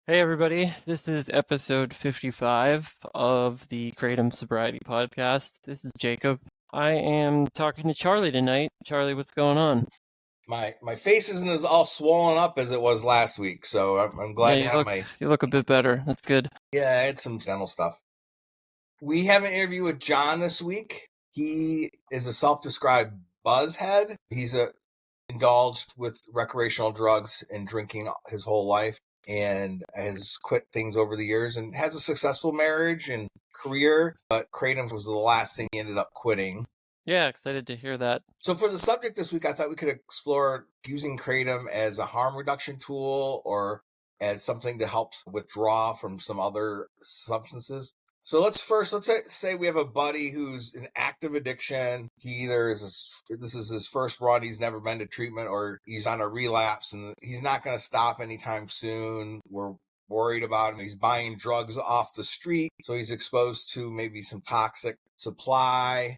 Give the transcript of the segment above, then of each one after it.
Hey everybody, this is episode 55 of the Kratom Sobriety Podcast. This is Jacob. I am talking to Charlie tonight. Charlie, what's going on? My face isn't as all swollen up as it was last week, so I'm Yeah, glad to you have look my you look a bit better. That's good. yeah. I had some dental stuff. We have an interview with John this week. He is a self-described buzzhead. Indulged with recreational drugs and drinking his whole life, and has quit things over the years and has a successful marriage and career. But Kratom was the last thing he ended up quitting. Yeah, excited to hear that. So for the subject this week, I thought we could explore using Kratom as a harm reduction tool or as something to help withdraw from some other substances. So let's say we have a buddy who's in active addiction. This is his first run. He's never been to treatment, or he's on a relapse and he's not going to stop anytime soon. We're worried about him. He's buying drugs off the street, so he's exposed to maybe some toxic supply.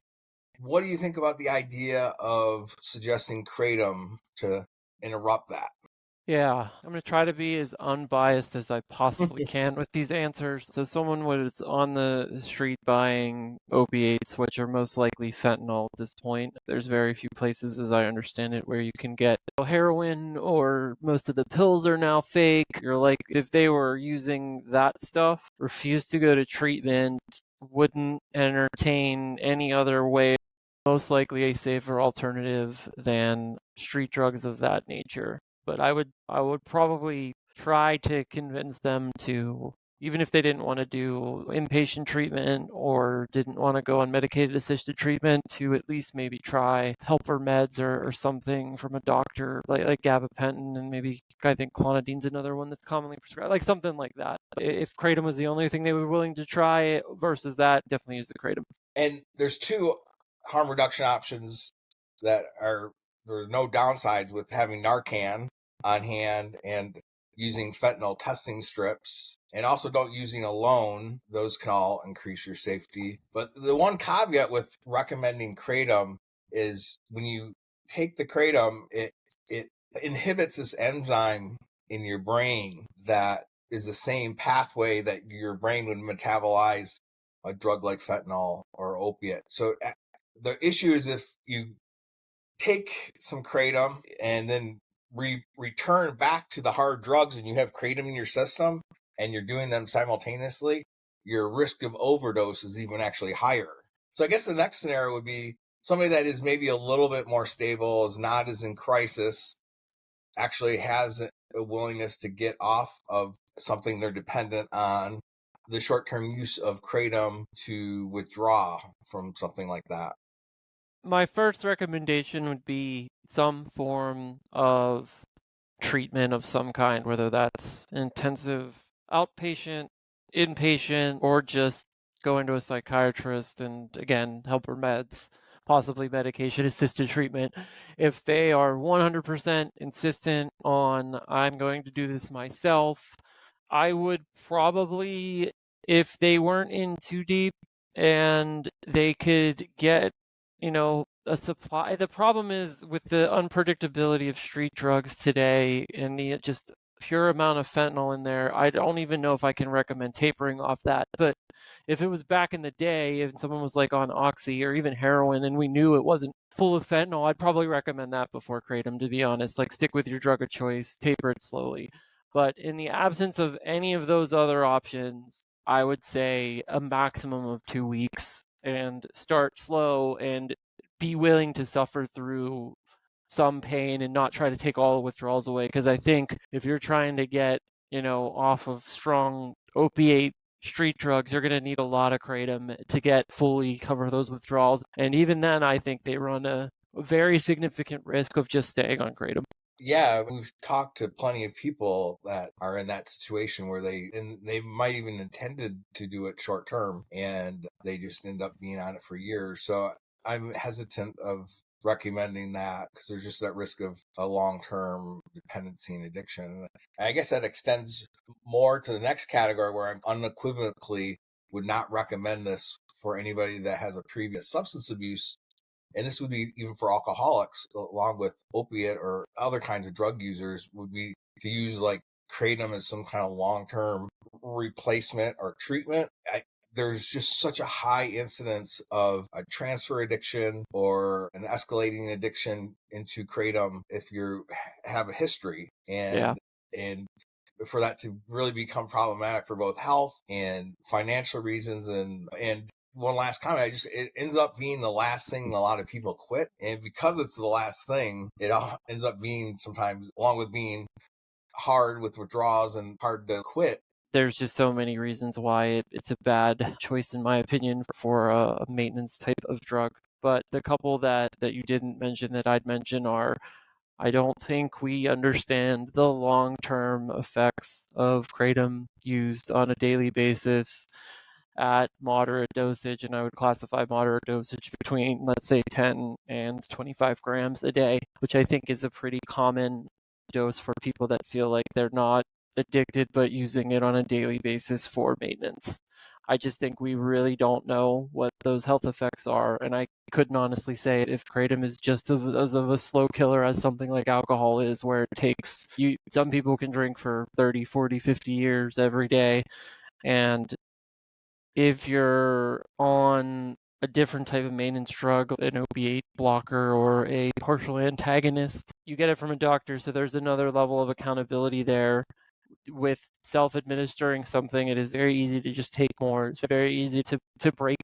What do you think about the idea of suggesting Kratom to interrupt that? Yeah, I'm going to try to be as unbiased as I possibly can with these answers. So, someone was on the street buying opiates, which are most likely fentanyl at this point. There's very few places, as I understand it, where you can get heroin, or most of the pills are now fake. You're like, if they were using that stuff, refused to go to treatment, wouldn't entertain any other way, most likely a safer alternative than street drugs of that nature. But I would probably try to convince them to, even if they didn't want to do inpatient treatment or didn't want to go on medicated assisted treatment, to at least maybe try helper meds or something from a doctor, like gabapentin, and maybe I think clonidine another one that's commonly prescribed, like something like that. If kratom was the only thing they were willing to try versus that, definitely use the kratom. And there's two harm reduction options that are there's no downsides with having Narcan on hand and using fentanyl testing strips, and also don't using alone. Those can all increase your safety. But the one caveat with recommending Kratom is when you take the Kratom, it inhibits this enzyme in your brain that is the same pathway that your brain would metabolize a drug like fentanyl or opiate. So the issue is if you take some kratom and then return back to the hard drugs and you have kratom in your system and you're doing them simultaneously, your risk of overdose is even actually higher. So I guess the next scenario would be somebody that is maybe a little bit more stable, is not as in crisis, actually has a willingness to get off of something they're dependent on, the short-term use of kratom to withdraw from something like that. My first recommendation would be some form of treatment of some kind, whether that's intensive outpatient, inpatient, or just going to a psychiatrist and again, helper meds, possibly medication assisted treatment. If they are 100% insistent on, I'm going to do this myself, I would probably, if they weren't in too deep and they could get, a supply. The problem is with the unpredictability of street drugs today and the just pure amount of fentanyl in there. I don't even know if I can recommend tapering off that. But if it was back in the day, if someone was like on oxy or even heroin and we knew it wasn't full of fentanyl, I'd probably recommend that before kratom, to be honest. Like, stick with your drug of choice, taper it slowly. But in the absence of any of those other options, I would say a maximum of 2 weeks, and start slow and be willing to suffer through some pain and not try to take all the withdrawals away. Because I think if you're trying to get, off of strong opiate street drugs, you're going to need a lot of kratom to get fully cover those withdrawals. And even then, I think they run a very significant risk of just staying on kratom. Yeah, we've talked to plenty of people that are in that situation where they might even intended to do it short term and they just end up being on it for years. So I'm hesitant of recommending that because there's just that risk of a long-term dependency and addiction. And I guess that extends more to the next category where I'm unequivocally would not recommend this for anybody that has a previous substance abuse, and this would be even for alcoholics, along with opiate or other kinds of drug users, would be to use like kratom as some kind of long-term replacement or treatment. There's just such a high incidence of a transfer addiction or an escalating addiction into kratom if you have a history, and for that to really become problematic for both health and financial reasons. And one last comment, it ends up being the last thing a lot of people quit, and because it's the last thing, it ends up being sometimes, along with being hard with withdrawals and hard to quit. There's just so many reasons why it's a bad choice, in my opinion, for a maintenance type of drug. But the couple that you didn't mention that I'd mention are, I don't think we understand the long-term effects of kratom used on a daily basis at moderate dosage, and I would classify moderate dosage between, let's say, 10 and 25 grams a day, which I think is a pretty common dose for people that feel like they're not addicted but using it on a daily basis for maintenance. I just think we really don't know what those health effects are, and I couldn't honestly say if kratom is just as of a slow killer as something like alcohol is, where it takes you. Some people can drink for 30, 40, 50 years every day, and if you're on a different type of maintenance drug, an opiate blocker or a partial antagonist, you get it from a doctor, so there's another level of accountability there. With self-administering something, it is very easy to just take more. It's very easy to break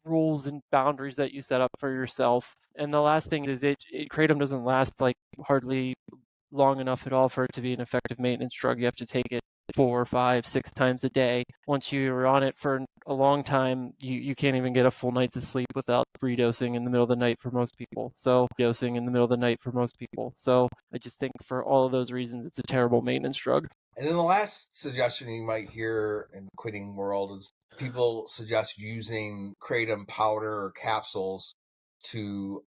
rules and boundaries that you set up for yourself. And the last thing is, kratom doesn't last like hardly long enough at all for it to be an effective maintenance drug. You have to take it 4, 5, 6 times a day. Once you're on it for a long time, you can't even get a full night's of sleep without redosing in the middle of the night for most people. So I just think for all of those reasons, it's a terrible maintenance drug. And then the last suggestion you might hear in the quitting world is people suggest using kratom powder or capsules to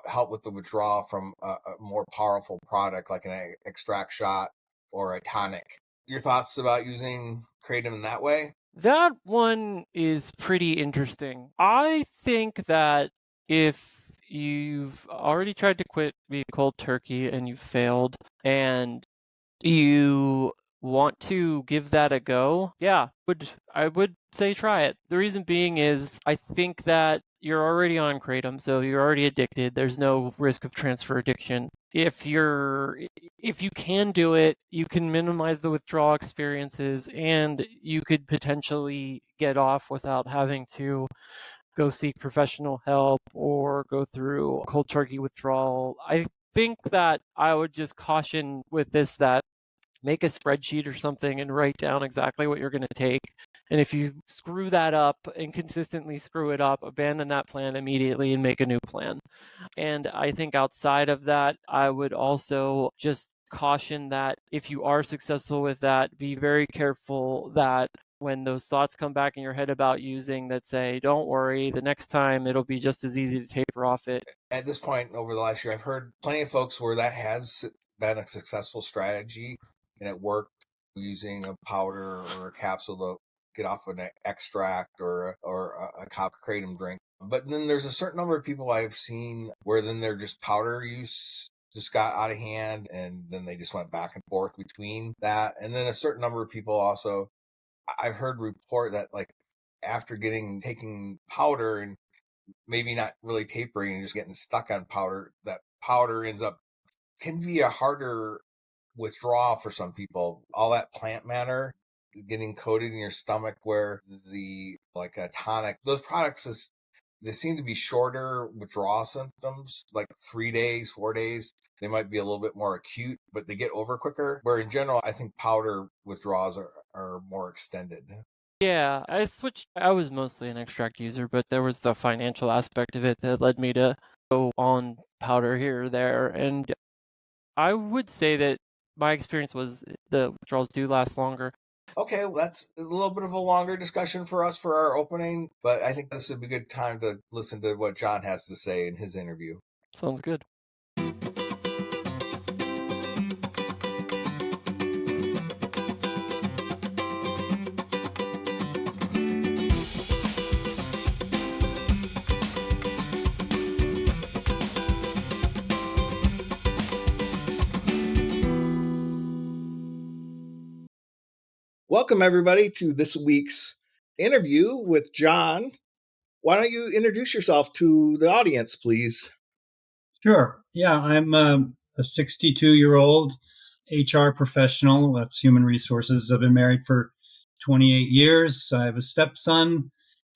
help with the withdrawal from a more powerful product like an extract shot or a tonic. Your thoughts about using kratom in that way? That one is pretty interesting. I think that if you've already tried to quit being cold turkey and you failed, and you want to give that a go, I would say try it. The reason being is I think that you're already on kratom, so you're already addicted. There's no risk of transfer addiction. If you can do it, you can minimize the withdrawal experiences, and you could potentially get off without having to go seek professional help or go through cold turkey withdrawal. I think that I would just caution with this that make a spreadsheet or something and write down exactly what you're going to take. And if you screw that up and consistently screw it up, abandon that plan immediately and make a new plan. And I think outside of that, I would also just caution that if you are successful with that, be very careful that when those thoughts come back in your head about using, that say, don't worry, the next time it'll be just as easy to taper off it. At this point over the last year, I've heard plenty of folks where that has been a successful strategy and it worked, using a powder or a capsule to get off an extract or a cup of kratom drink. But then there's a certain number of people I've seen where then their just powder use just got out of hand, and then they just went back and forth between that. And then a certain number of people also, I've heard report that like after taking powder and maybe not really tapering and just getting stuck on powder, that powder can be a harder withdrawal for some people. All that plant matter getting coated in your stomach, where like a tonic, those products they seem to be shorter withdrawal symptoms, like 3 days, 4 days. They might be a little bit more acute, but they get over quicker. Where in general, I think powder withdrawals are more extended. Yeah, I was mostly an extract user, but there was the financial aspect of it that led me to go on powder here or there. And I would say that my experience was the withdrawals do last longer. Okay, well, that's a little bit of a longer discussion for us for our opening, but I think this would be a good time to listen to what John has to say in his interview. Sounds good. Welcome, everybody, to this week's interview with John. Why don't you introduce yourself to the audience, please? Sure. Yeah, I'm a 62-year-old HR professional. That's human resources. I've been married for 28 years. I have a stepson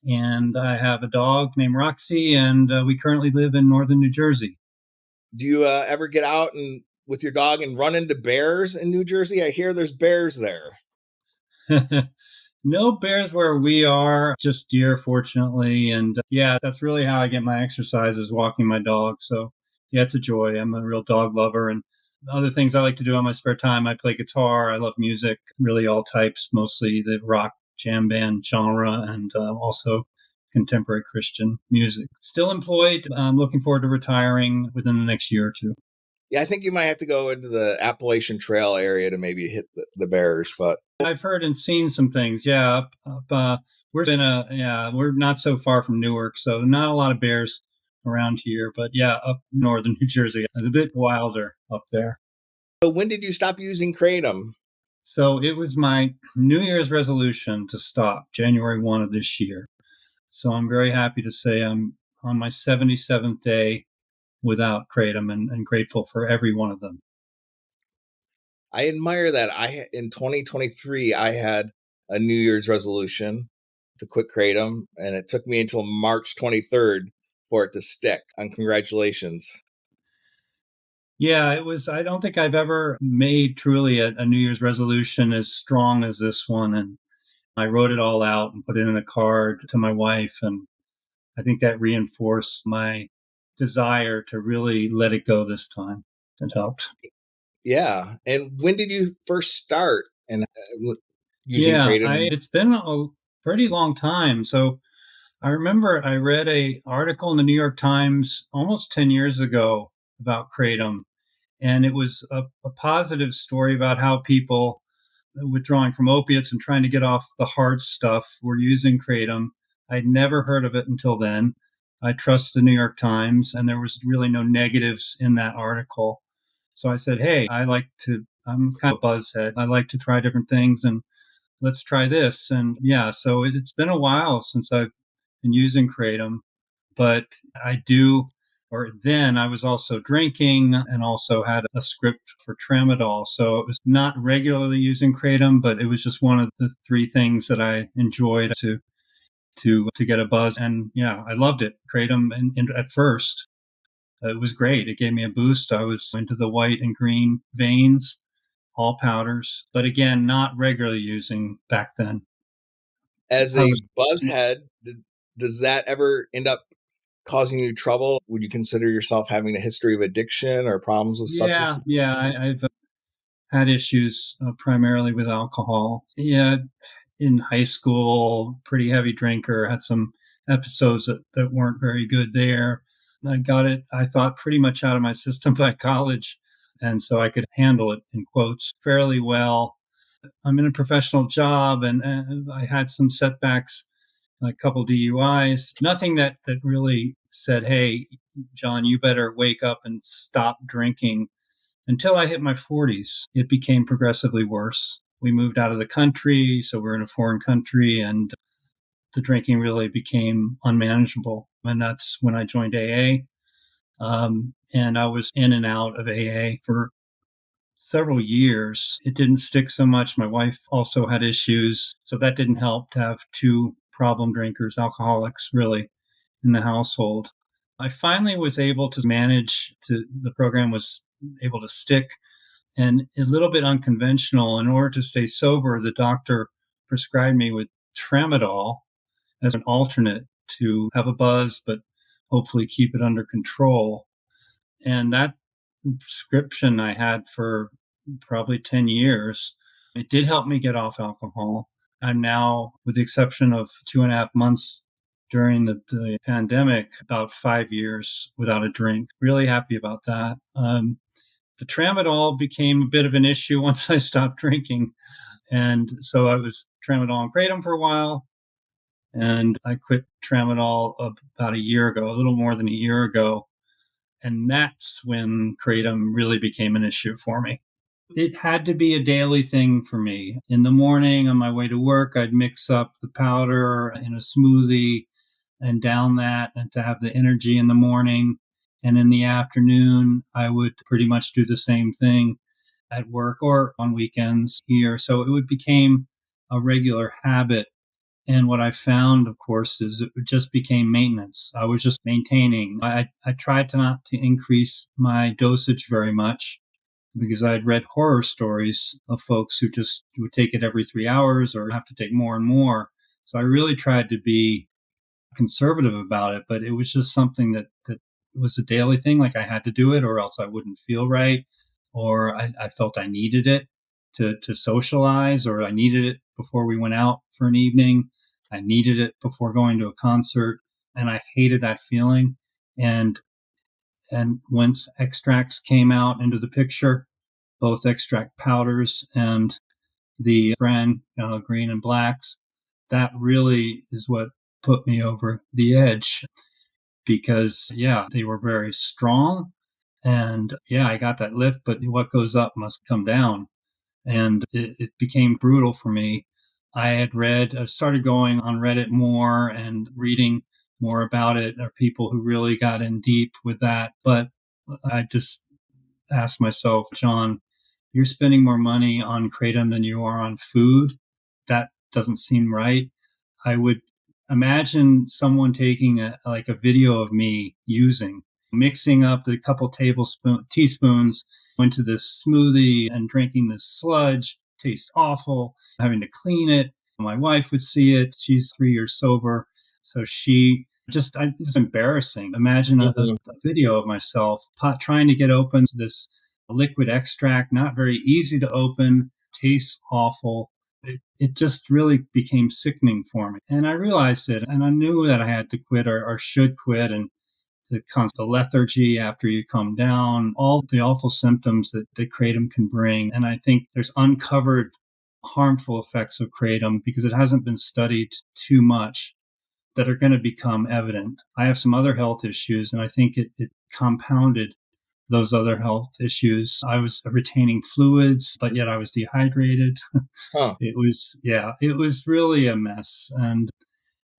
and I have a dog named Roxy, and we currently live in northern New Jersey. Do you ever get out and with your dog and run into bears in New Jersey? I hear there's bears there. No bears where we are, just deer, fortunately. And yeah, that's really how I get my exercise is walking my dog. So yeah, it's a joy. I'm a real dog lover. And other things I like to do on my spare time, I play guitar. I love music, really all types, mostly the rock jam band genre and also contemporary Christian music. Still employed. I'm looking forward to retiring within the next year or two. Yeah, I think you might have to go into the Appalachian Trail area to maybe hit the bears, but I've heard and seen some things. Yeah, we're not so far from Newark, so not a lot of bears around here. But yeah, up northern New Jersey, it's a bit wilder up there. So when did you stop using Kratom? So it was my New Year's resolution to stop January 1 of this year. So I'm very happy to say I'm on my 77th day without Kratom and grateful for every one of them. I admire that. In 2023, I had a New Year's resolution to quit Kratom, and it took me until March 23rd for it to stick. And congratulations. Yeah, it was. I don't think I've ever made truly a New Year's resolution as strong as this one. And I wrote it all out and put it in a card to my wife. And I think that reinforced my desire to really let it go this time. It helped. Yeah. And when did you first start and using Kratom? It's been a pretty long time. So I remember I read a article in the New York Times almost 10 years ago about Kratom. And it was a positive story about how people withdrawing from opiates and trying to get off the hard stuff were using Kratom. I'd never heard of it until then. I trust the New York Times, and there was really no negatives in that article. So I said, hey, I'm kind of a buzzhead. I like to try different things, and let's try this. And yeah, so it's been a while since I've been using Kratom, but then I was also drinking and also had a script for tramadol. So it was not regularly using Kratom, but it was just one of the three things that I enjoyed to get a buzz. And yeah, I loved it. Kratom, and at first, it was great. It gave me a boost. I was into the white and green veins, all powders, but again, not regularly using back then. As a buzzhead, does that ever end up causing you trouble? Would you consider yourself having a history of addiction or problems with substance? Yeah, I've had issues primarily with alcohol. Yeah, in high school, pretty heavy drinker, had some episodes that weren't very good there. I got it, I thought, pretty much out of my system by college. And so I could handle it, in quotes, fairly well. I'm in a professional job and I had some setbacks, a couple DUIs, nothing that really said, hey, John, you better wake up and stop drinking. Until I hit my 40s, it became progressively worse. We moved out of the country, so we're in a foreign country, and the drinking really became unmanageable. And that's when I joined AA. And I was in and out of AA for several years. It didn't stick so much. My wife also had issues, so that didn't help to have two problem drinkers, alcoholics, really, in the household. I finally was able to the program was able to stick, and a little bit unconventional. In order to stay sober, the doctor prescribed me with tramadol as an alternate to have a buzz, but hopefully keep it under control. And that prescription I had for probably 10 years. It did help me get off alcohol. I'm now, with the exception of 2.5 months during the pandemic, about 5 years without a drink. Really happy about that. The tramadol became a bit of an issue once I stopped drinking. And so I was tramadol and kratom for a while. And I quit tramadol about a year ago, a little more than a year ago. And that's when kratom really became an issue for me. It had to be a daily thing for me. In the morning on my way to work, I'd mix up the powder in a smoothie and down that and to have the energy in the morning. And in the afternoon, I would pretty much do the same thing at work or on weekends here. So it became a regular habit. And what I found, of course, is it just became maintenance. I was just maintaining. I tried to not to increase my dosage very much because I'd read horror stories of folks who just would take it every 3 hours or have to take more and more. So I really tried to be conservative about it, but it was just something that was a daily thing. Like I had to do it or else I wouldn't feel right. Or I felt I needed it to socialize, or I needed it before we went out for an evening. I needed it before going to a concert. And I hated that feeling. And once extracts came out into the picture, both extract powders and the brand, green and blacks, that really is what put me over the edge because, yeah, they were very strong. And yeah, I got that lift, but what goes up must come down. And it became brutal for me. I started going on Reddit more and reading more about it, or people who really got in deep with that. But I just asked myself, John, you're spending more money on Kratom than you are on food. That doesn't seem right. I would imagine someone taking a video of me mixing up a couple teaspoons into this smoothie and drinking this sludge. Tastes awful. Having to clean it. My wife would see it. She's 3 years sober, so it's embarrassing. Imagine a video of myself trying to get open this liquid extract, not very easy to open, tastes awful. It just really became sickening for me. And I realized it, and I knew that I had to quit or should quit. And the constant lethargy after you come down, all the awful symptoms that Kratom can bring. And I think there's uncovered harmful effects of Kratom because it hasn't been studied too much that are going to become evident. I have some other health issues, and I think it compounded those other health issues. I was retaining fluids, but yet I was dehydrated. Huh. It was really a mess. And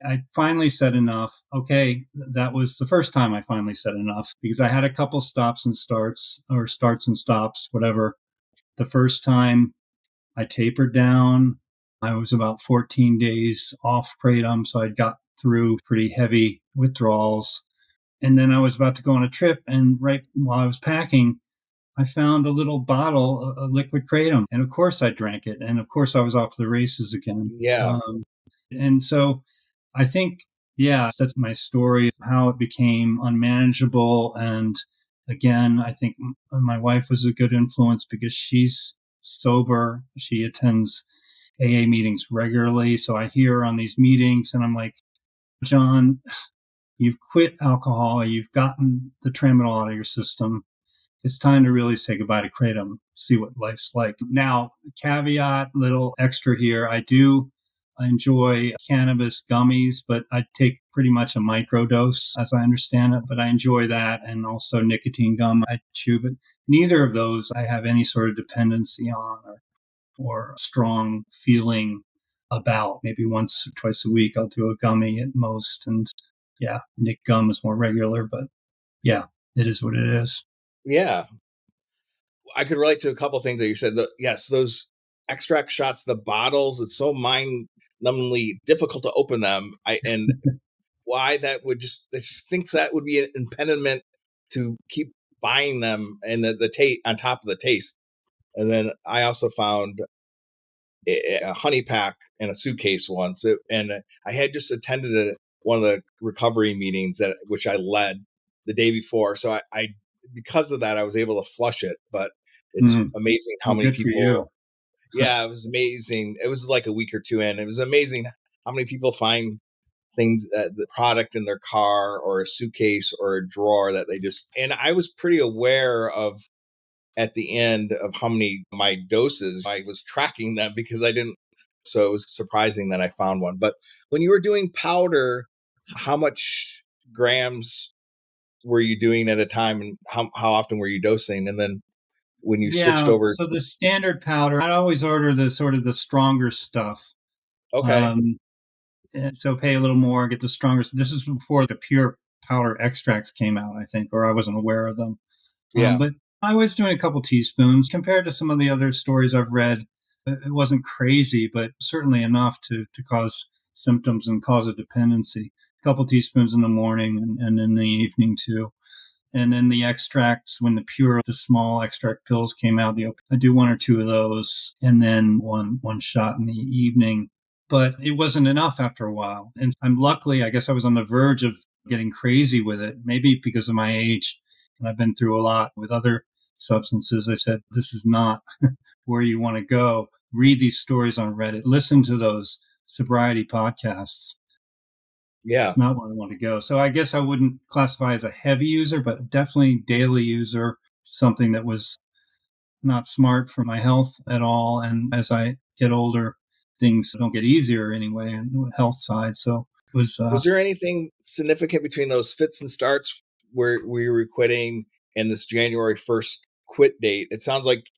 I finally said enough. Okay, that was the first time I finally said enough because I had a couple stops and starts, or starts and stops, whatever. The first time I tapered down, I was about 14 days off Kratom, so I'd got through pretty heavy withdrawals. And then I was about to go on a trip, and right while I was packing, I found a little bottle of liquid Kratom. And of course I drank it. And of course I was off to the races again. Yeah. And so I think, yeah, that's my story of how it became unmanageable. And again, I think my wife was a good influence because she's sober. She attends AA meetings regularly. So I hear her on these meetings and I'm like, John, you've quit alcohol. You've gotten the tramadol out of your system. It's time to really say goodbye to Kratom, see what life's like. Now, caveat, little extra here. I do enjoy cannabis gummies, but I take pretty much a microdose as I understand it. But I enjoy that, and also nicotine gum I chew. But neither of those I have any sort of dependency on or strong feeling about. Maybe once or twice a week I'll do a gummy at most. And yeah, Nick gum is more regular, but yeah, it is what it is. Yeah. I could relate to a couple of things that you said. Yes, those extract shots, the bottles, it's so mind-numbingly difficult to open them. And why that would I just think that would be an impediment to keep buying them and the taste on top of the taste. And then I also found a honey pack in a suitcase once, and I had just attended one of the recovery meetings which I led the day before. So I because of that, I was able to flush it. But it's amazing how many good for you. people. Yeah, it was amazing. It was like a week or two in. It was amazing how many people find things, the product in their car or a suitcase or a drawer that they just. And I was pretty aware of at the end of how many my doses. I was tracking them because I didn't. So it was surprising that I found one. But when you were doing powder, how much grams were you doing at a time, and how often were you dosing? And then when you switched Yeah. over So to? the standard powder, I always order the sort of the stronger stuff. Okay. Um, and so pay a little more, get the stronger. This is before the pure powder extracts came out, I think, or I wasn't aware of them. Yeah. But I was doing a couple teaspoons compared to some of the other stories I've read. It wasn't crazy, but certainly enough to cause symptoms and cause a dependency. A couple teaspoons in the morning and in the evening too. And then the extracts, when the small extract pills came out, I do one or two of those, and then one shot in the evening. But it wasn't enough after a while. And I guess I was on the verge of getting crazy with it, maybe because of my age. And I've been through a lot with other substances. I said, this is not where you want to go. Read these stories on Reddit, listen to those sobriety podcasts. Yeah. It's not where I want to go. So I guess I wouldn't classify as a heavy user, but definitely daily user, something that was not smart for my health at all. And as I get older, things don't get easier anyway on the health side. So it was, Was there anything significant between those fits and starts where you were quitting and this January 1st quit date? It sounds like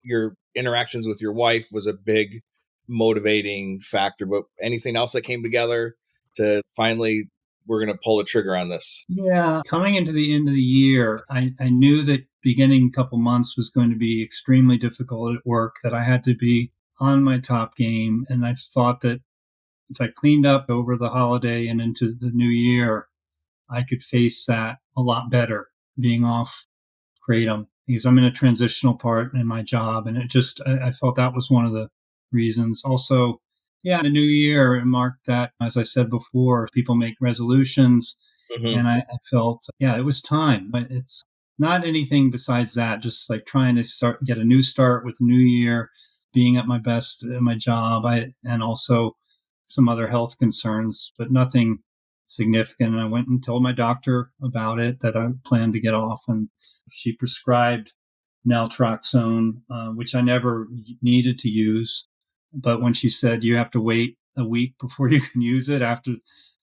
your interactions with your wife was a big motivating factor, but anything else that came together to finally, we're going to pull the trigger on this? yeah, coming into the end of the year, I knew that beginning couple months was going to be extremely difficult at work, that I had to be on my top game. And I thought that if I cleaned up over the holiday and into the new year, I could face that a lot better being off Kratom, because I'm in a transitional part in my job. And I felt that was one of the reasons. Also, yeah, the new year, it marked that, as I said before, people make resolutions. Mm-hmm. And I felt, yeah, it was time. But it's not anything besides that, just like trying to get a new start with the new year, being at my best at my job, and also some other health concerns, but nothing significant. And I went and told my doctor about it, that I planned to get off, and she prescribed naltrexone, which I never needed to use. But when she said you have to wait a week before you can use it, after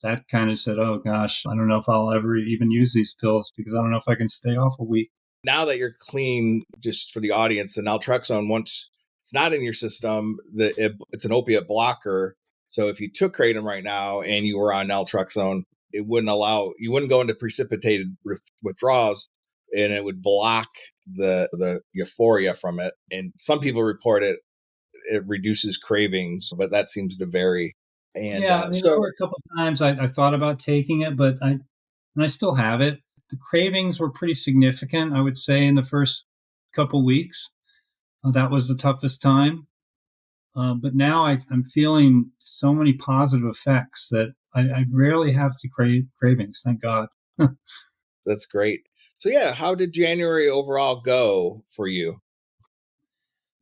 that, kind of said, oh gosh, I don't know if I'll ever even use these pills, because I don't know if I can stay off a week. Now that you're clean, just for the audience, the naltrexone, once it's not in your system, it's an opiate blocker. So if you took Kratom right now and you were on naltrexone, you wouldn't go into precipitated withdrawals, and it would block the euphoria from it. And some people report it reduces cravings, but that seems to vary. And Yeah, I mean, there were a couple of times I thought about taking it, and I still have it. The cravings were pretty significant, I would say, in the first couple weeks. That was the toughest time. But now I'm feeling so many positive effects that I rarely have the cravings, thank God. that's great. So yeah, how did January overall go for you?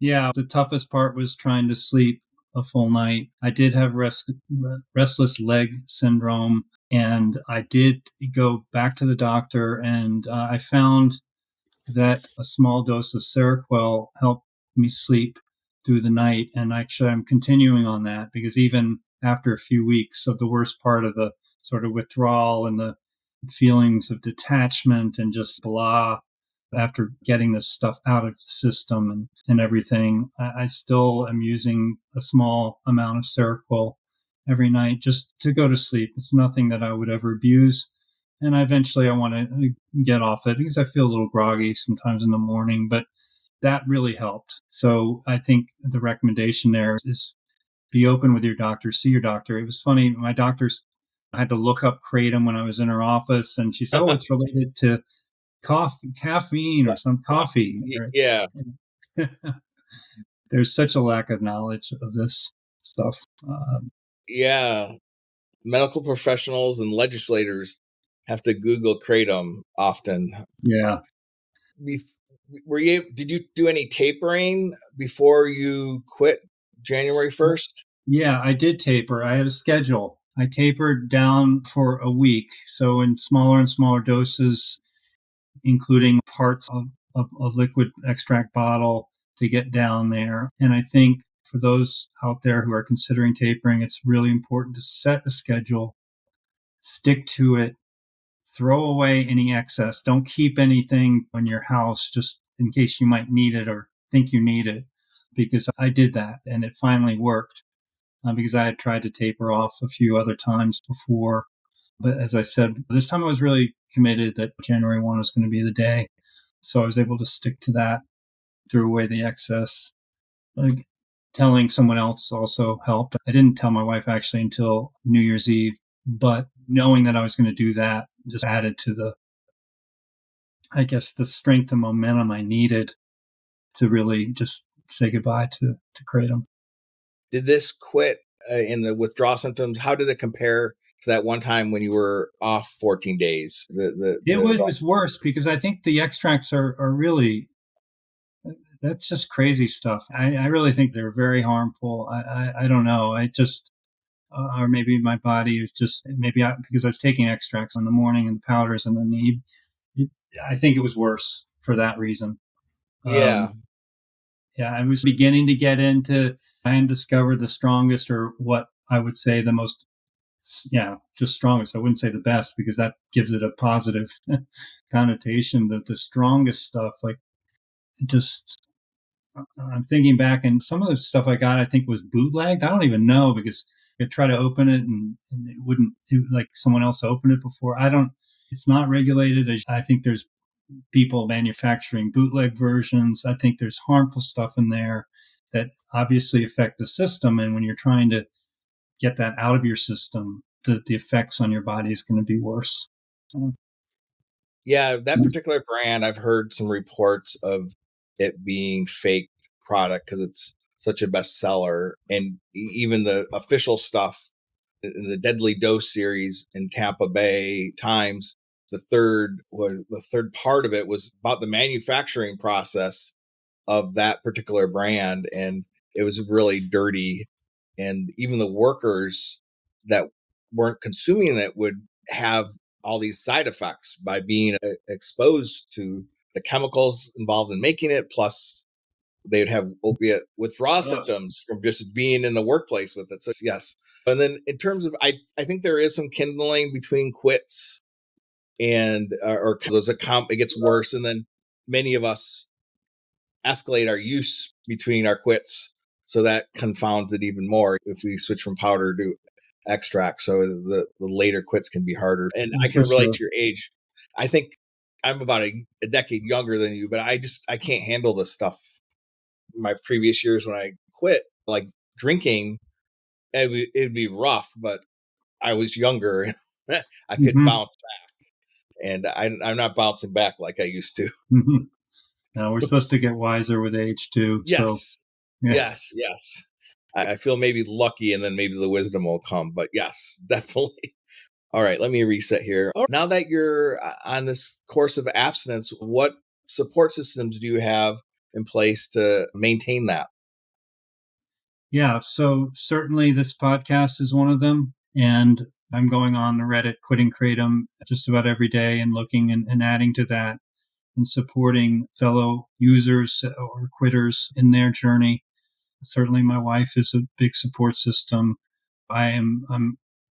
Yeah, the toughest part was trying to sleep a full night. I did have restless leg syndrome, and I did go back to the doctor, and I found that a small dose of Seroquel helped me sleep through the night. And actually, I'm continuing on that, because even after a few weeks of the worst part of the sort of withdrawal and the feelings of detachment and just blah, after getting this stuff out of the system and everything, I still am using a small amount of Seroquel every night just to go to sleep. It's nothing that I would ever abuse. And eventually I want to get off it, because I feel a little groggy sometimes in the morning, but that really helped. So I think the recommendation there is be open with your doctor, see your doctor. It was funny. I had to look up Kratom when I was in her office, and she said, oh, it's related to caffeine or some coffee. Yeah. There's such a lack of knowledge of this stuff. Yeah. Medical professionals and legislators have to Google Kratom often. Yeah. Did you do any tapering before you quit January 1st? Yeah, I did taper. I had a schedule. I tapered down for a week. So in smaller and smaller doses, including parts of a liquid extract bottle to get down there. And I think for those out there who are considering tapering, it's really important to set a schedule, stick to it, throw away any excess. Don't keep anything in your house just in case you might need it or think you need it, because I did that and it finally worked because I had tried to taper off a few other times before. But as I said, this time I was really committed that January 1 was going to be the day. So I was able to stick to that, threw away the excess. Like, telling someone else also helped. I didn't tell my wife actually until New Year's Eve, but knowing that I was going to do that just added to the strength and momentum I needed to really just say goodbye to Kratom. Did this quit in the withdrawal symptoms? How did it compare to that one time when you were off 14 days? It was worse because I think the extracts are really, that's just crazy stuff. I really think they're very harmful. I don't know. I just, or maybe my body is just, because I was taking extracts in the morning and the powders and then I think it was worse for that reason. Yeah. I was beginning to get into and discover the strongest, or what I would say the most, just strongest. I wouldn't say the best because that gives it a positive connotation. That the strongest stuff, like, just, I'm thinking back, and some of the stuff I got, I think was bootlegged. I don't even know because I tried to open it and it wouldn't, like someone else opened it before. It's not regulated. I think there's people manufacturing bootleg versions. I think there's harmful stuff in there that obviously affect the system. And when you're trying to get that out of your system, the effects on your body is going to be worse. Yeah, that particular brand, I've heard some reports of it being fake product because it's such a bestseller. And even the official stuff in the Deadly Dose series in Tampa Bay Times, the third part of it was about the manufacturing process of that particular brand. And it was really dirty. And even the workers that weren't consuming it would have all these side effects by being exposed to the chemicals involved in making it. Plus, they'd have opiate withdrawal symptoms from just being in the workplace with it. So, yes. And then in terms of, I think there is some kindling between quits and, or there's it gets worse. And then many of us escalate our use between our quits. So that confounds it even more if we switch from powder to extract. So the later quits can be harder. And I can relate to your age. I think I'm about a decade younger than you, but I can't handle this stuff. My previous years when I quit, like drinking, it'd be rough, but I was younger. I could bounce back. And I'm not bouncing back like I used to. No, we're supposed to get wiser with age too. Yes. So, Yes. I feel maybe lucky and then maybe the wisdom will come. But yes, definitely. All right, let me reset here. Now that you're on this course of abstinence, what support systems do you have in place to maintain that? Yeah, so certainly this podcast is one of them. And I'm going on the Reddit Quitting Kratom just about every day and looking and adding to that and supporting fellow users or quitters in their journey. Certainly my wife is a big support system. I'm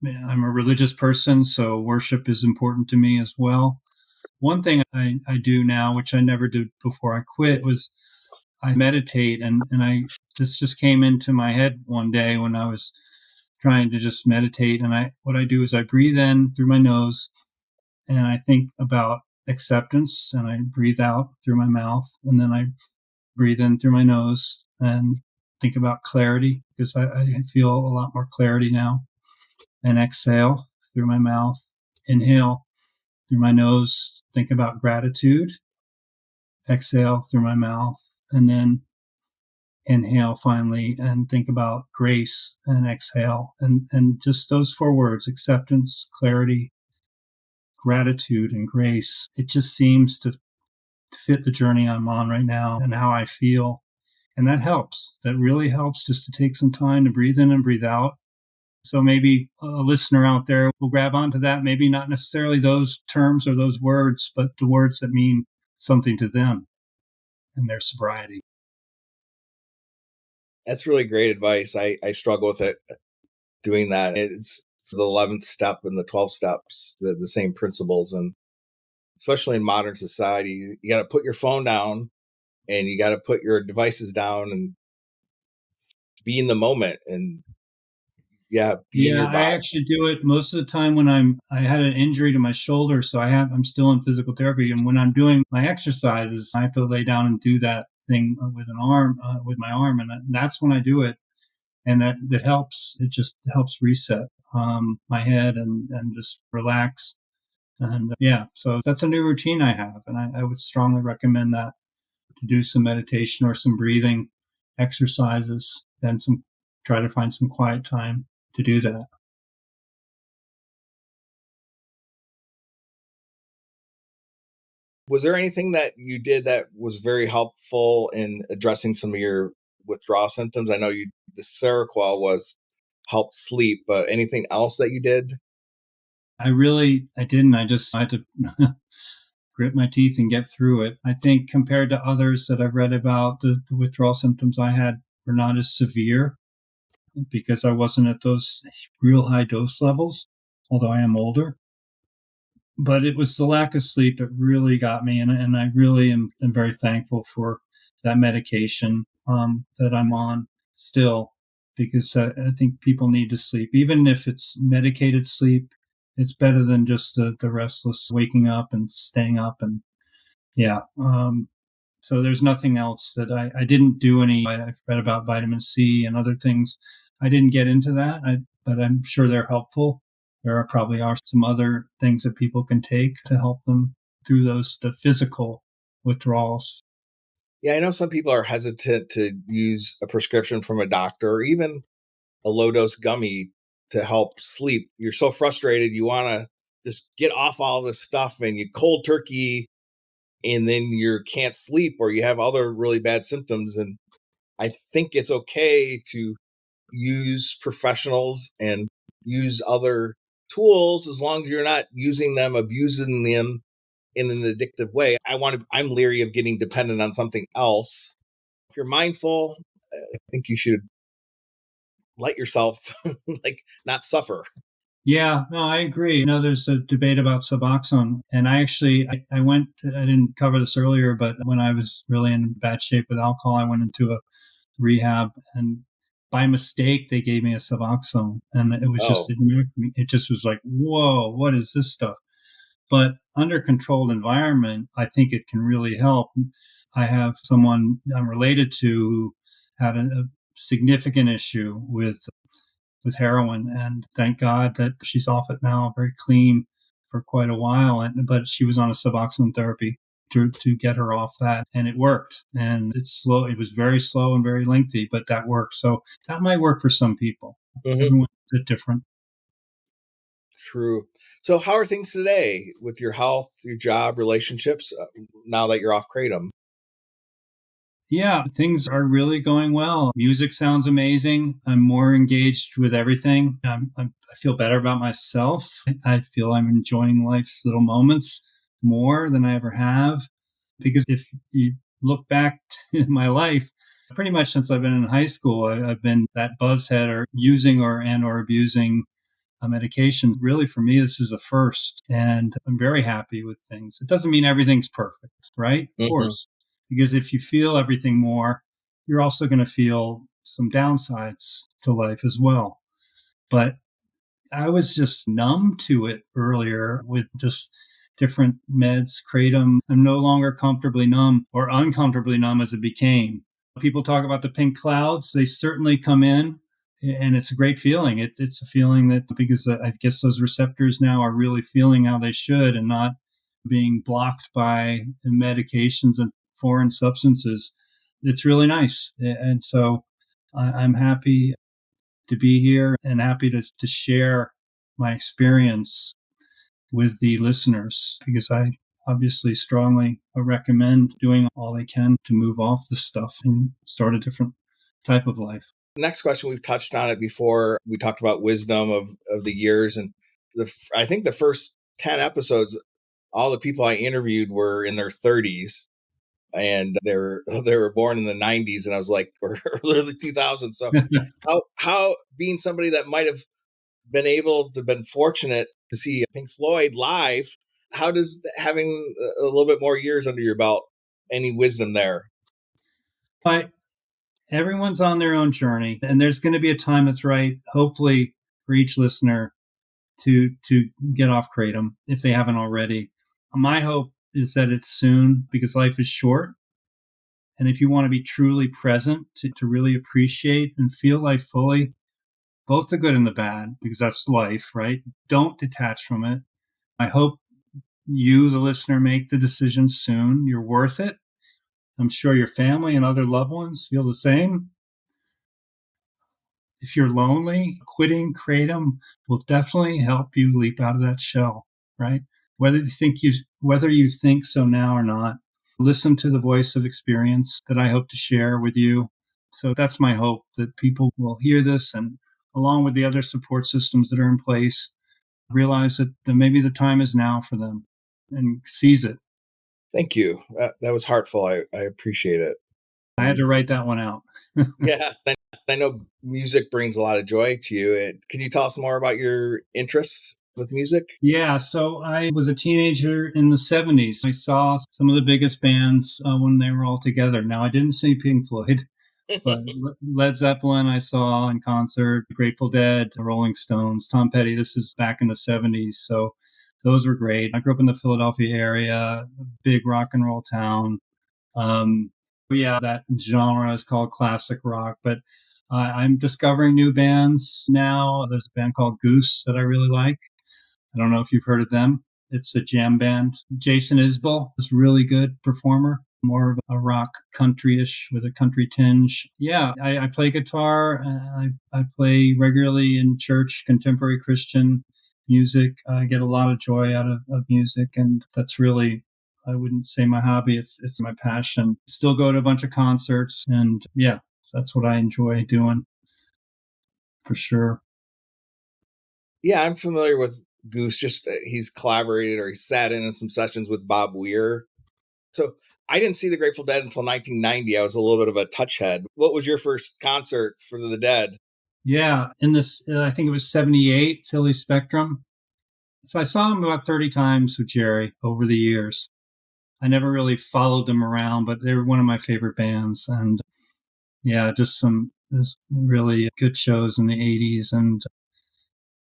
a religious person, so worship is important to me as well. One thing I do now, which I never did before I quit, was I meditate, and this just came into my head one day when I was trying to just meditate. And what I do is I breathe in through my nose, and I think about acceptance, and I breathe out through my mouth, and then I breathe in through my nose and think about clarity, because I feel a lot more clarity now. And exhale through my mouth, inhale through my nose, think about gratitude, exhale through my mouth, and then inhale finally and think about grace, and exhale. And just those 4 words, acceptance, clarity, gratitude, and grace, it just seems to fit the journey I'm on right now and how I feel. And that helps. That really helps, just to take some time to breathe in and breathe out. So maybe a listener out there will grab onto that. Maybe not necessarily those terms or those words, but the words that mean something to them and their sobriety. That's really great advice. I struggle with it, doing that. It's the 11th step and the 12 steps, the same principles. And especially in modern society, you got to put your phone down and you got to put your devices down and be in the moment and be in Yeah, your I body. actually do it most of the time when I had an injury to my shoulder, so I'm still in physical therapy, and when I'm doing my exercises, I have to lay down and do that thing with my arm, and that's when I do it, and that helps. It just helps reset my head and just relax, and so that's a new routine I have, and I would strongly recommend that, to do some meditation or some breathing exercises, and try to find some quiet time to do that. Was there anything that you did that was very helpful in addressing some of your withdrawal symptoms? I know the Seroquel was help sleep, but anything else that you did? I didn't. I had to grit my teeth and get through it. I think compared to others that I've read about, the withdrawal symptoms I had were not as severe because I wasn't at those real high dose levels, although I am older. But it was the lack of sleep that really got me. And I really am very thankful for that medication that I'm on still, because I think people need to sleep. Even if it's medicated sleep, it's better than just the restless waking up and staying up. And yeah. So there's nothing else that I didn't do I've read about vitamin C and other things. I didn't get into that, but I'm sure they're helpful. Probably are some other things that people can take to help them through the physical withdrawals. Yeah, I know some people are hesitant to use a prescription from a doctor or even a low dose gummy to help sleep. You're so frustrated, you want to just get off all this stuff and you cold turkey, and then you can't sleep or you have other really bad symptoms. And I think it's okay to use professionals and use other tools as long as you're not using them, abusing them in an addictive way. I'm leery of getting dependent on something else. If you're mindful, I think you should let yourself like not suffer. Yeah, no, I agree. There's a debate about Suboxone, and I didn't cover this earlier, but when I was really in bad shape with alcohol, I went into a rehab, and by mistake they gave me a Suboxone, and Oh, it just was like, whoa, what is this stuff? But under controlled environment, I think it can really help. I have someone I'm related to who had a significant issue with heroin, and thank God that she's off it now, very clean for quite a while. But she was on a Suboxone therapy to get her off that, and it worked. And it's slow; it was very slow and very lengthy, but that worked. So that might work for some people. mm-hmm. Everyone's a bit different. True. So, how are things today with your health, your job, relationships? Now that you're off Kratom. Yeah, things are really going well. Music sounds amazing. I'm more engaged with everything. I feel better about myself. I feel I'm enjoying life's little moments more than I ever have. Because if you look back in my life, pretty much since I've been in high school, I've been that buzzhead or using or abusing medications. Really, for me, this is the first, and I'm very happy with things. It doesn't mean everything's perfect, right? Of Mm-hmm. course, because if you feel everything more, you're also going to feel some downsides to life as well. But I was just numb to it earlier with just different meds, kratom. I'm no longer comfortably numb or uncomfortably numb as it became. People talk about the pink clouds. They certainly come in, and it's a great feeling. It's a feeling that, because I guess those receptors now are really feeling how they should and not being blocked by medications and foreign substances. It's really nice. And so I'm happy to be here and happy to share my experience with the listeners, because I obviously strongly recommend doing all they can to move off the stuff and start a different type of life. Next question, we've touched on it before. We talked about wisdom of the years, and I think the first 10 episodes, all the people I interviewed were in their 30s, and they were born in the 90s, and I was like, or early 2000s. So how being somebody that might have been fortunate to see Pink Floyd live, how does having a little bit more years under your belt, any wisdom there? But everyone's on their own journey, and there's going to be a time that's right, hopefully, for each listener to get off Kratom if they haven't already. My hope is that it's soon because life is short. And if you want to be truly present, to really appreciate and feel life fully, both the good and the bad, because that's life, right? Don't detach from it. I hope you, the listener, make the decision soon. You're worth it. I'm sure your family and other loved ones feel the same. If you're lonely, quitting Kratom will definitely help you leap out of that shell, right? Whether you think so now or not, listen to the voice of experience that I hope to share with you. So that's my hope, that people will hear this and, along with the other support systems that are in place, realize that maybe the time is now for them and seize it. Thank you. That was heartful. I appreciate it. I had to write that one out. Yeah. I know music brings a lot of joy to you. Can you tell us more about your interests with music? Yeah, so I was a teenager in the 70s. I saw some of the biggest bands when they were all together. Now, I didn't see Pink Floyd, but Led Zeppelin I saw in concert, Grateful Dead, the Rolling Stones, Tom Petty. This is back in the 70s. So those were great. I grew up in the Philadelphia area, a big rock and roll town. Yeah, that genre is called classic rock, but I'm discovering new bands now. There's a band called Goose that I really like. I don't know if you've heard of them. It's a jam band. Jason Isbell is a really good performer, more of a rock country-ish with a country tinge. Yeah, I play guitar. I play regularly in church, contemporary Christian music. I get a lot of joy out of music, and that's really, I wouldn't say my hobby. It's my passion. Still go to a bunch of concerts, and yeah, that's what I enjoy doing for sure. Yeah, I'm familiar with Goose. Just he's collaborated or he sat in some sessions with Bob Weir. So I didn't see the Grateful Dead until 1990. I was a little bit of a touch head. What was your first concert for the Dead? Yeah, in this, I think it was 78, Philly Spectrum. So I saw them about 30 times with Jerry over the years. I never really followed them around, but they were one of my favorite bands. And yeah, just really good shows in the 80s. And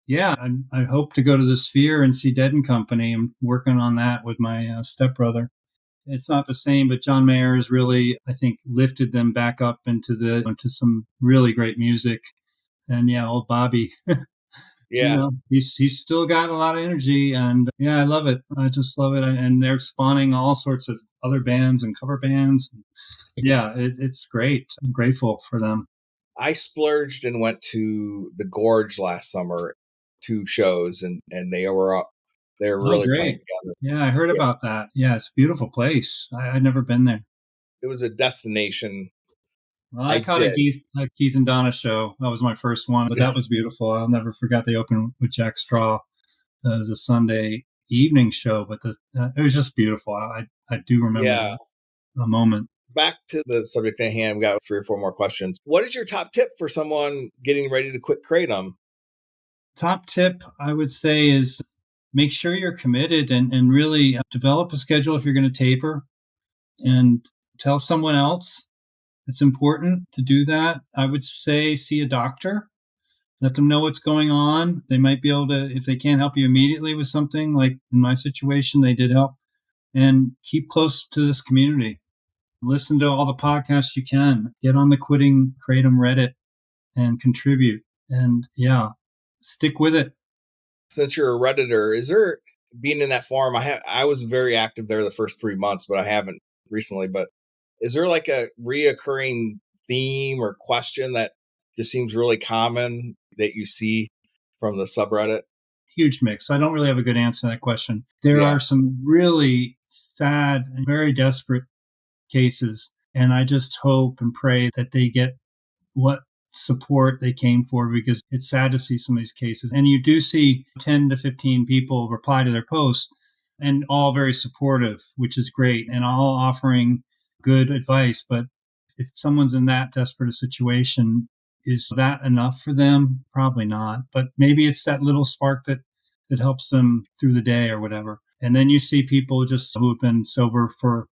yeah, I hope to go to the Sphere and see Dead and Company. I'm working on that with my stepbrother. It's not the same, but John Mayer has really, I think, lifted them back up into some really great music. And yeah, old Bobby, Yeah. he's still got a lot of energy, and yeah, I love it. I just love it, and they're spawning all sorts of other bands and cover bands. Yeah, it's great. I'm grateful for them. I splurged and went to the Gorge last summer, 2 shows, and they were Oh, really playing great. together. Yeah, I heard Yeah, about that. Yeah, it's a beautiful place. I've never been there. it was a destination. Well, I I caught did. a Keith and Donna show. That was my first one, but that was beautiful. I'll never forget. They opened with Jack Straw. It was a Sunday evening show, but it was just beautiful. I do remember Yeah. that, a moment. Back to the subject at hand, we got 3 or 4 more questions. What is your top tip for someone getting ready to quit Kratom? Top tip I would say is make sure you're committed and really develop a schedule if you're going to taper, and tell someone else. It's important to do that. I would say see a doctor. Let them know what's going on. They might be able to, if they can't help you immediately with something, like in my situation, they did help. And keep close to this community. Listen to all the podcasts you can. Get on the Quitting Kratom Reddit and contribute. And yeah, stick with it. Since you're a Redditor, is there, being in that forum, I was very active there the first 3 months, but I haven't recently. But is there like a reoccurring theme or question that just seems really common that you see from the subreddit? Huge mix. I don't really have a good answer to that question. There Yeah. are some really sad and very desperate cases. And I just hope and pray that they get what support they came for, because it's sad to see some of these cases. And you do see 10 to 15 people reply to their post, and all very supportive, which is great, and all offering good advice. But if someone's in that desperate a situation, is that enough for them? Probably not. But maybe it's that little spark that helps them through the day or whatever. And then you see people just who have been sober for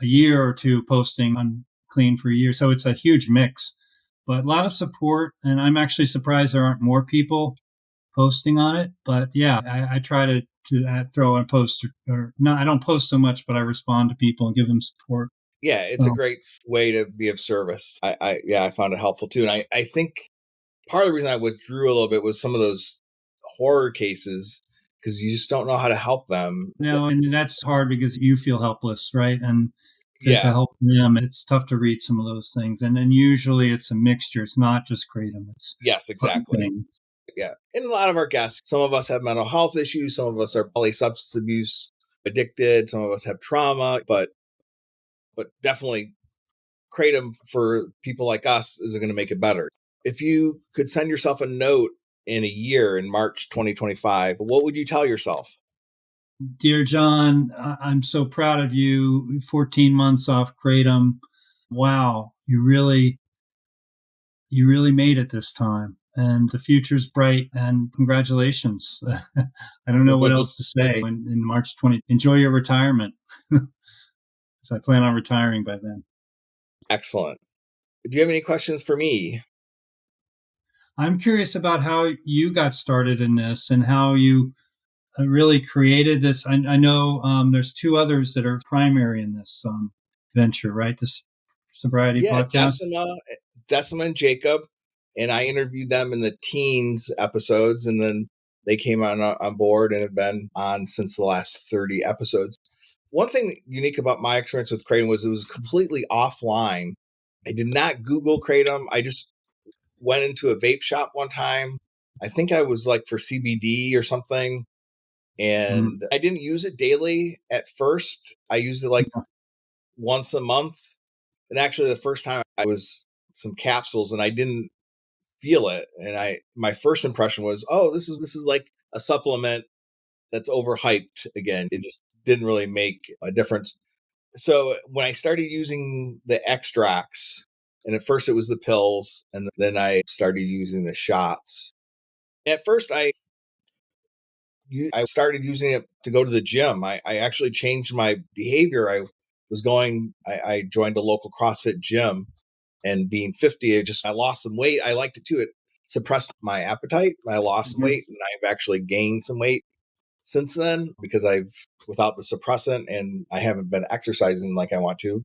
a year or two posting on clean for a year. So it's a huge mix, but a lot of support. And I'm actually surprised there aren't more people posting on it. But yeah, I try to throw a post or no, I don't post so much, but I respond to people and give them support. Yeah, it's a great way to be of service. I found it helpful too. And I think part of the reason I withdrew a little bit was some of those horror cases, because you just don't know how to help them. No, and that's hard because you feel helpless, right? And to Yeah. help them, it's tough to read some of those things. And then usually it's a mixture. It's not just Kratom. It's Yes, exactly. Yeah. And a lot of our guests, some of us have mental health issues. Some of us are probably substance abuse addicted. Some of us have trauma, but definitely Kratom for people like us is going to make it better. If you could send yourself a note in a year in March 2025, what would you tell yourself? Dear John, I'm so proud of you. 14 months off Kratom. Wow, you really made it this time. And the future's bright, and congratulations. I don't know what else to say. In March 20, enjoy your retirement. Because I plan on retiring by then. Excellent. Do you have any questions for me? I'm curious about how you got started in this and how you really created this. I know there's two others that are primary in this venture, right? This sobriety podcast. Decima and Jacob. And I interviewed them in the teens episodes, and then they came on board and have been on since the last 30 episodes. One thing unique about my experience with Kratom was it was completely offline. I did not Google Kratom. I just went into a vape shop one time. I think I was like for CBD or something. And I didn't use it daily at first. I used it like once a month. And actually the first time I was some capsules and I didn't feel it. And my first impression was, oh, this is like a supplement that's overhyped again. It just didn't really make a difference. So when I started using the extracts, and at first it was the pills, and then I started using the shots. At first I started using it to go to the gym. I actually changed my behavior. I joined a local CrossFit gym, and being 50, I lost some weight. I liked it too. It suppressed my appetite. I lost some weight, and I've actually gained some weight since then because without the suppressant, and I haven't been exercising like I want to.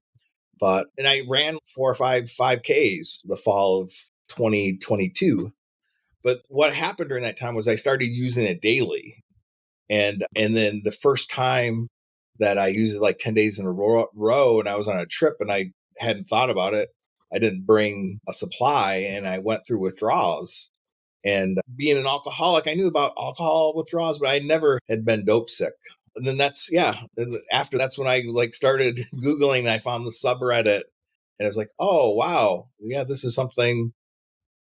And I ran 4 or 5Ks the fall of 2022. But what happened during that time was I started using it daily. And then the first time that I used it like 10 days in a row, and I was on a trip and I hadn't thought about it, I didn't bring a supply, and I went through withdrawals. And being an alcoholic, I knew about alcohol withdrawals, but I never had been dope sick. And then that's when I started Googling, and I found the subreddit, and I was like, oh, wow. Yeah, this is something.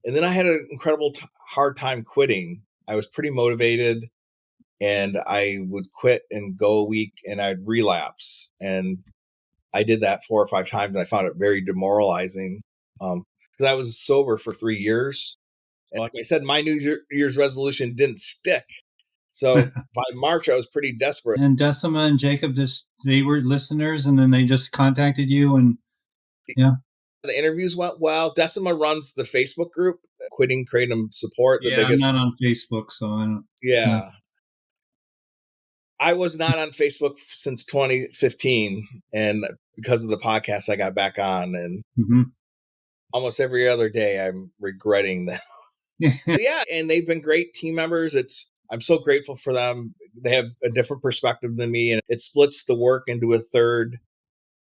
And then I had an incredible hard time quitting. I was pretty motivated, and I would quit and go a week and I'd relapse. And I did that 4 or 5 times, and I found it very demoralizing because I was sober for 3 years. And like I said, my New Year's resolution didn't stick. So by March, I was pretty desperate. And Decima and Jacob, they were listeners, and then they just contacted you, and yeah. The interviews went well. Decima runs the Facebook group, Quitting Kratom Support. I'm not on Facebook, so I don't. Yeah. I was not on Facebook since 2015. And because of the podcast, I got back on. And almost every other day, I'm regretting that. Yeah. And they've been great team members. I'm so grateful for them. They have a different perspective than me, and it splits the work into a third,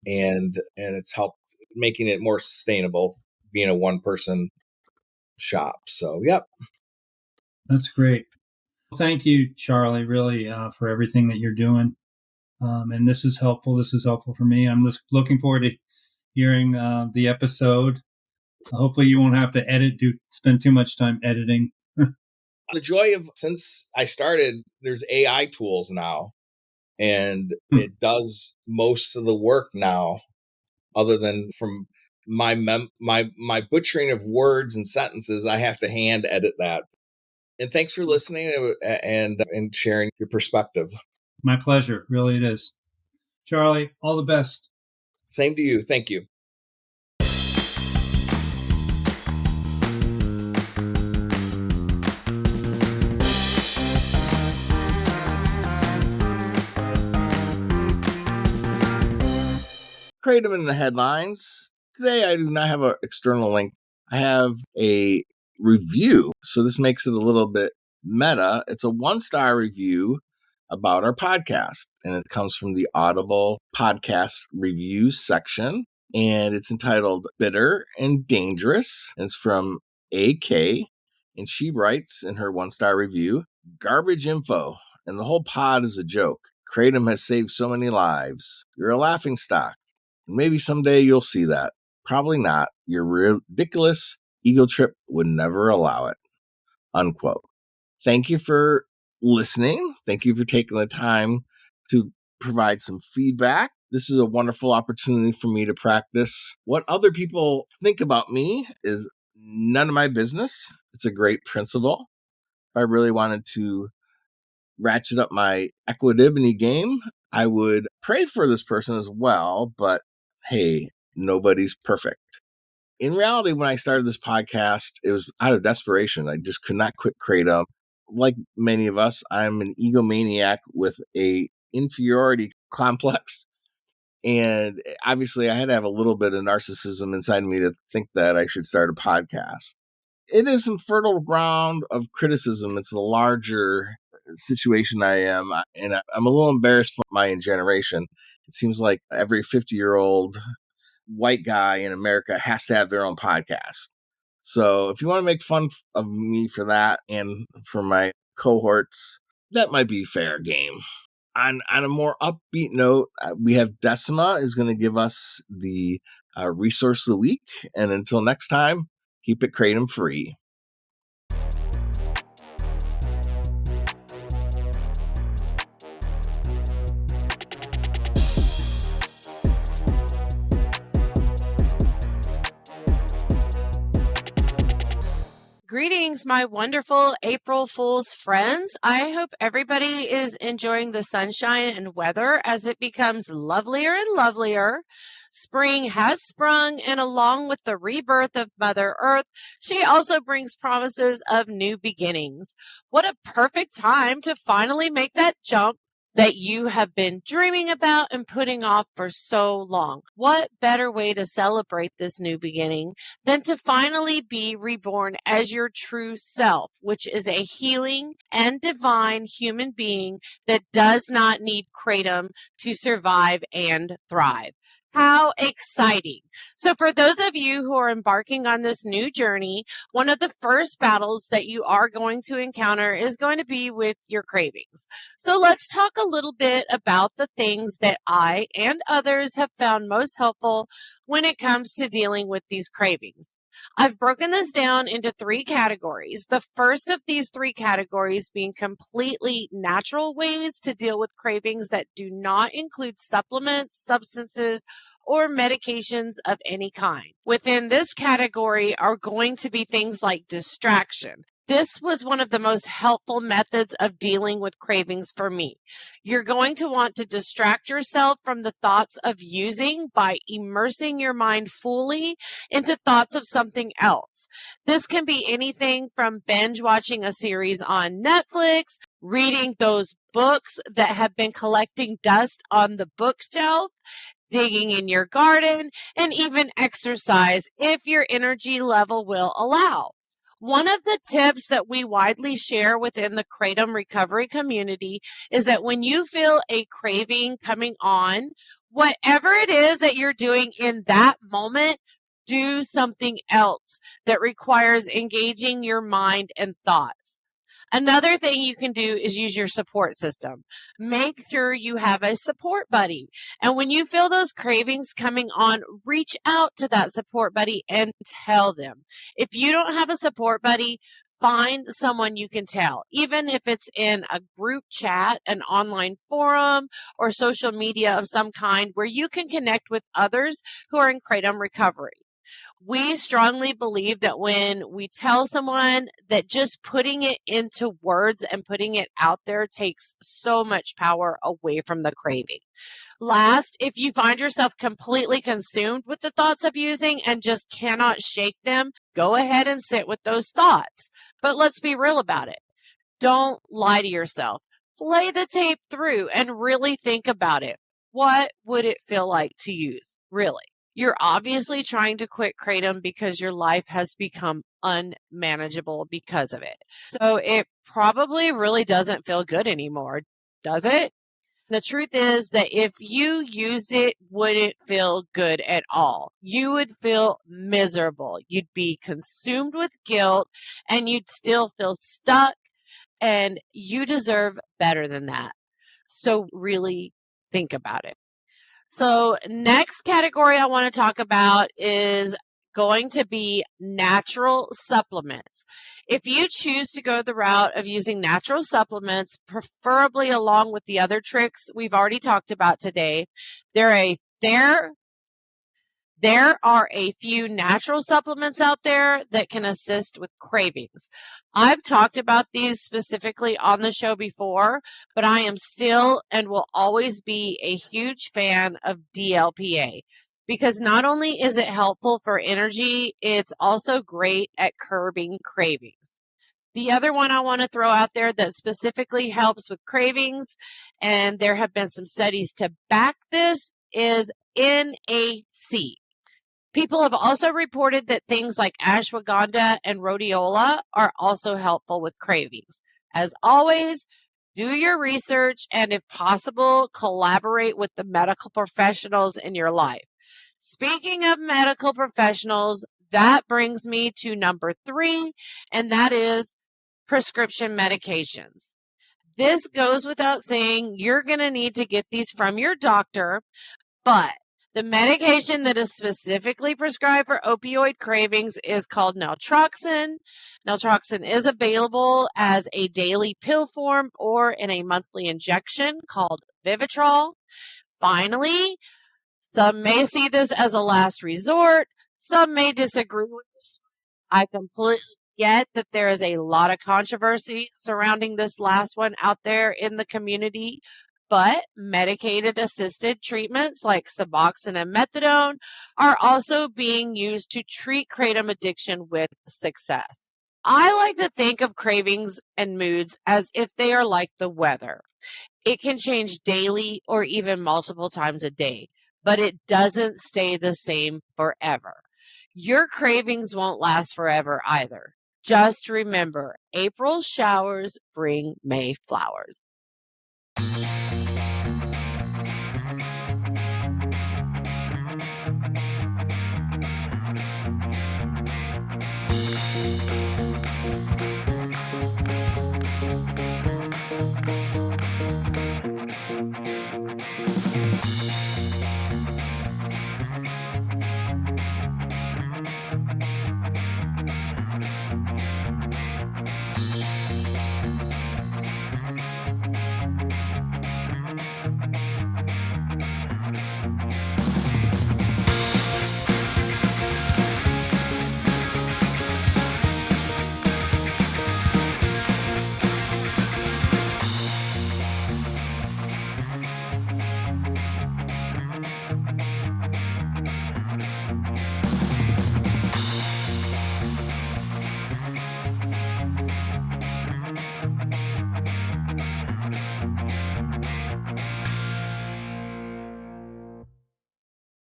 and it's helped making it more sustainable being a one-person shop. So, yep. That's great. Thank you, Charlie, really, for everything that you're doing. And this is helpful. This is helpful for me. I'm just looking forward to hearing the episode. Hopefully you won't have to spend too much time editing. The joy of, since I started, there's AI tools now, and it does most of the work now, other than from my butchering of words and sentences. I have to hand edit that. And thanks for listening and sharing your perspective. My pleasure. Really, it is. Charlie, all the best. Same to you. Thank you. Kratom in the headlines. Today, I do not have an external link. I have a review, so this makes it a little bit meta. It's a 1-star review about our podcast, and it comes from the Audible podcast reviews section, and it's entitled Bitter and Dangerous. And it's from AK, and she writes in her 1-star review, garbage info, and the whole pod is a joke. Kratom has saved so many lives. You're a laughingstock. Maybe someday you'll see that. Probably not. Your ridiculous ego trip would never allow it. Unquote. Thank you for listening. Thank you for taking the time to provide some feedback. This is a wonderful opportunity for me to practice. What other people think about me is none of my business. It's a great principle. If I really wanted to ratchet up my equanimity game, I would pray for this person as well, but hey, nobody's perfect. In reality, when I started this podcast, it was out of desperation. I just could not quit Kratom. Like many of us, I'm an egomaniac with a inferiority complex. And obviously, I had to have a little bit of narcissism inside me to think that I should start a podcast. It is some fertile ground of criticism. It's a larger situation I am, and I'm a little embarrassed for my generation. It seems like every 50-year-old white guy in America has to have their own podcast. So if you want to make fun of me for that and for my cohorts, that might be fair game. On a more upbeat note, we have Decima is going to give us the resource of the week. And until next time, keep it Kratom free. Greetings, my wonderful April Fool's friends. I hope everybody is enjoying the sunshine and weather as it becomes lovelier and lovelier. Spring has sprung, and along with the rebirth of Mother Earth, she also brings promises of new beginnings. What a perfect time to finally make that jump that you have been dreaming about and putting off for so long. What better way to celebrate this new beginning than to finally be reborn as your true self, which is a healing and divine human being that does not need Kratom to survive and thrive. How exciting. So for those of you who are embarking on this new journey, one of the first battles that you are going to encounter is going to be with your cravings. So let's talk a little bit about the things that I and others have found most helpful when it comes to dealing with these cravings. I've broken this down into 3 categories. The first of these 3 categories being completely natural ways to deal with cravings that do not include supplements, substances, or medications of any kind. Within this category are going to be things like distraction. This was one of the most helpful methods of dealing with cravings for me. You're going to want to distract yourself from the thoughts of using by immersing your mind fully into thoughts of something else. This can be anything from binge watching a series on Netflix, reading those books that have been collecting dust on the bookshelf, digging in your garden, and even exercise if your energy level will allow. One of the tips that we widely share within the Kratom recovery community is that when you feel a craving coming on, whatever it is that you're doing in that moment, do something else that requires engaging your mind and thoughts. Another thing you can do is use your support system. Make sure you have a support buddy. And when you feel those cravings coming on, reach out to that support buddy and tell them. If you don't have a support buddy, find someone you can tell, even if it's in a group chat, an online forum, or social media of some kind where you can connect with others who are in Kratom recovery. We strongly believe that when we tell someone, that just putting it into words and putting it out there takes so much power away from the craving. Last, if you find yourself completely consumed with the thoughts of using and just cannot shake them, go ahead and sit with those thoughts. But let's be real about it. Don't lie to yourself. Play the tape through and really think about it. what would it feel like to use? Really? You're obviously trying to quit Kratom because your life has become unmanageable because of it. So it probably really doesn't feel good anymore, does it? The truth is that if you used it, wouldn't feel good at all. You would feel miserable. You'd be consumed with guilt and you'd still feel stuck, and you deserve better than that. So really think about it. So next category I want to talk about is going to be natural supplements. If you choose to go the route of using natural supplements, preferably along with the other tricks we've already talked about today, there are a few natural supplements out there that can assist with cravings. I've talked about these specifically on the show before, but I am still and will always be a huge fan of DLPA because not only is it helpful for energy, it's also great at curbing cravings. The other one I want to throw out there that specifically helps with cravings, and there have been some studies to back this, is NAC. People have also reported that things like ashwagandha and rhodiola are also helpful with cravings. As always, do your research and, if possible, collaborate with the medical professionals in your life. Speaking of medical professionals, that brings me to number 3, and that is prescription medications. This goes without saying, you're going to need to get these from your doctor, but the medication that is specifically prescribed for opioid cravings is called naltrexone. Naltrexone is available as a daily pill form or in a monthly injection called withdrawal. Finally, some may see this as a last resort. Some may disagree with this. I completely get that there is a lot of controversy surrounding this last one out there in the community. But medicated assisted treatments like Suboxone and Methadone are also being used to treat Kratom addiction with success. I like to think of cravings and moods as if they are like the weather. It can change daily or even multiple times a day, but it doesn't stay the same forever. Your cravings won't last forever either. Just remember, April showers bring May flowers.